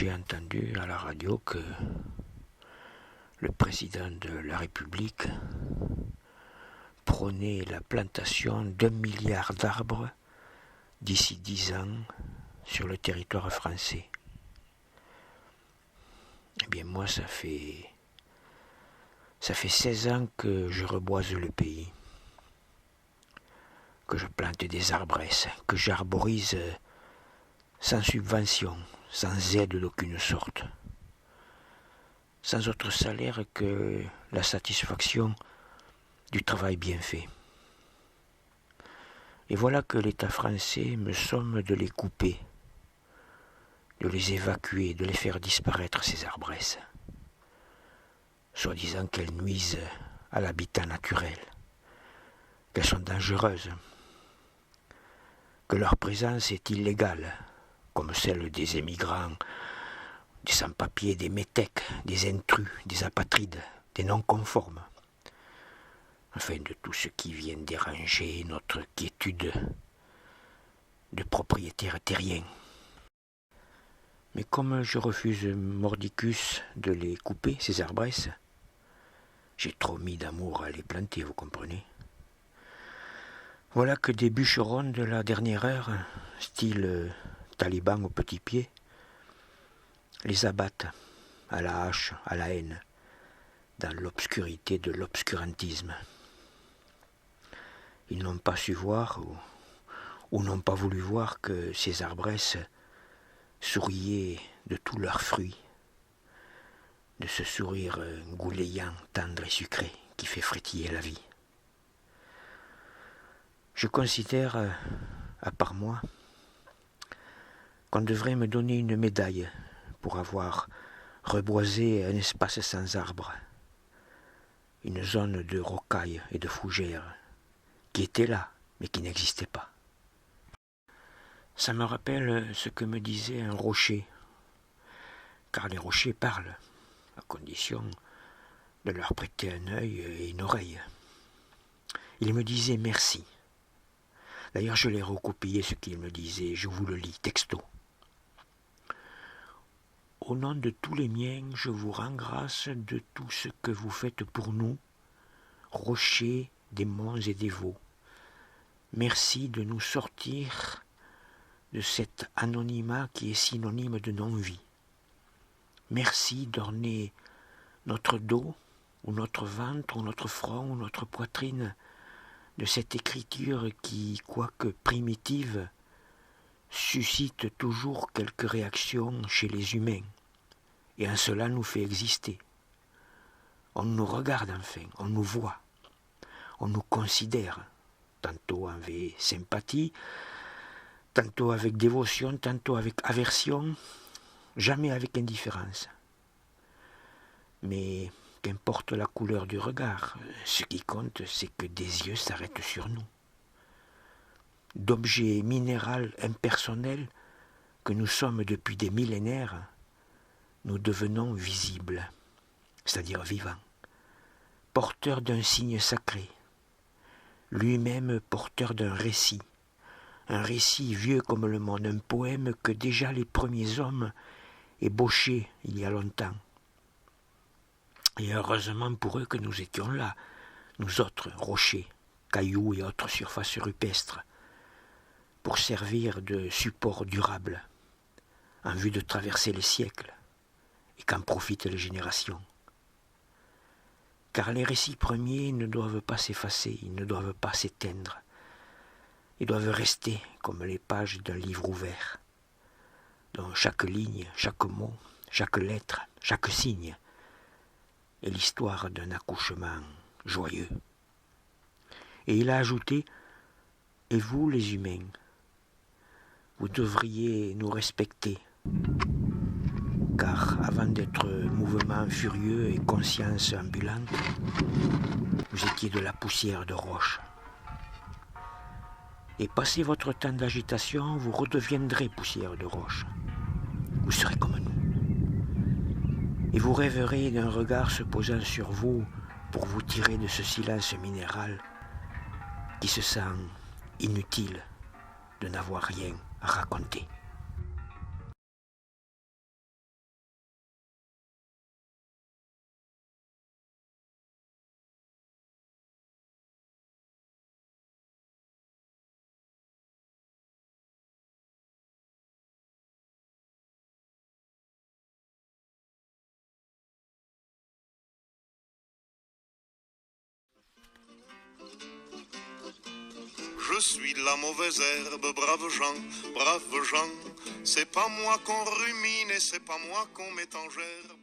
j'ai entendu à la radio que le président de la République prônait la plantation d'1 milliard d'arbres d'ici 10 ans sur le territoire français. Eh bien moi, ça fait 16 ans que je reboise le pays, que je plante des arbresses, que j'arborise sans subvention, sans aide d'aucune sorte, sans autre salaire que la satisfaction du travail bien fait. Et voilà que l'État français me somme de les couper, de les évacuer, de les faire disparaître, ces arbresses, soi-disant qu'elles nuisent à l'habitat naturel, qu'elles sont dangereuses, que leur présence est illégale, comme celle des émigrants, des sans-papiers, des métèques, des intrus, des apatrides, des non-conformes, enfin de tout ce qui vient déranger notre quiétude de propriétaires terriens. Mais comme je refuse mordicus de les couper, ces arbresses, j'ai trop mis d'amour à les planter, vous comprenez. Voilà que des bûcherons de la dernière heure, style taliban au petit pied, les abattent à la hache, à la haine, dans l'obscurité de l'obscurantisme. Ils n'ont pas su voir ou n'ont pas voulu voir que ces arbresses souriaient de tous leurs fruits, de ce sourire goulayant, tendre et sucré qui fait frétiller la vie. Je considère, à part moi, qu'on devrait me donner une médaille pour avoir reboisé un espace sans arbres, une zone de rocailles et de fougères qui était là, mais qui n'existait pas. Ça me rappelle ce que me disait un rocher, car les rochers parlent, à condition de leur prêter un œil et une oreille. Il me disait merci. D'ailleurs, je l'ai recopié ce qu'il me disait, je vous le lis texto. Au nom de tous les miens, je vous rends grâce de tout ce que vous faites pour nous, rochers, démons et dévots. Merci de nous sortir de cet anonymat qui est synonyme de non-vie. Merci d'orner notre dos, ou notre ventre, ou notre front, ou notre poitrine, de cette écriture qui, quoique primitive, suscite toujours quelques réactions chez les humains, et en cela nous fait exister. On nous regarde enfin, on nous voit, on nous considère, tantôt avec sympathie, tantôt avec dévotion, tantôt avec aversion, jamais avec indifférence. Mais qu'importe la couleur du regard, ce qui compte, c'est que des yeux s'arrêtent sur nous. D'objets minéral impersonnels que nous sommes depuis des millénaires, nous devenons visibles, c'est-à-dire vivants, porteurs d'un signe sacré, lui-même porteur d'un récit, un récit vieux comme le monde, un poème que déjà les premiers hommes ébauchaient il y a longtemps. Et heureusement pour eux que nous étions là, nous autres rochers, cailloux et autres surfaces rupestres, pour servir de support durable, en vue de traverser les siècles, et qu'en profitent les générations. Car les récits premiers ne doivent pas s'effacer, ils ne doivent pas s'éteindre. Ils doivent rester comme les pages d'un livre ouvert, dont chaque ligne, chaque mot, chaque lettre, chaque signe est l'histoire d'un accouchement joyeux. Et il a ajouté, et vous les humains, vous devriez nous respecter, car avant d'être mouvement furieux et conscience ambulante, vous étiez de la poussière de roche. Et passé votre temps d'agitation, vous redeviendrez poussière de roche. Vous serez comme nous. Et vous rêverez d'un regard se posant sur vous pour vous tirer de ce silence minéral qui se sent inutile de n'avoir rien à raconter. je suis la mauvaise herbe, braves gens, c'est pas moi qu'on rumine et c'est pas moi qu'on met en gerbe.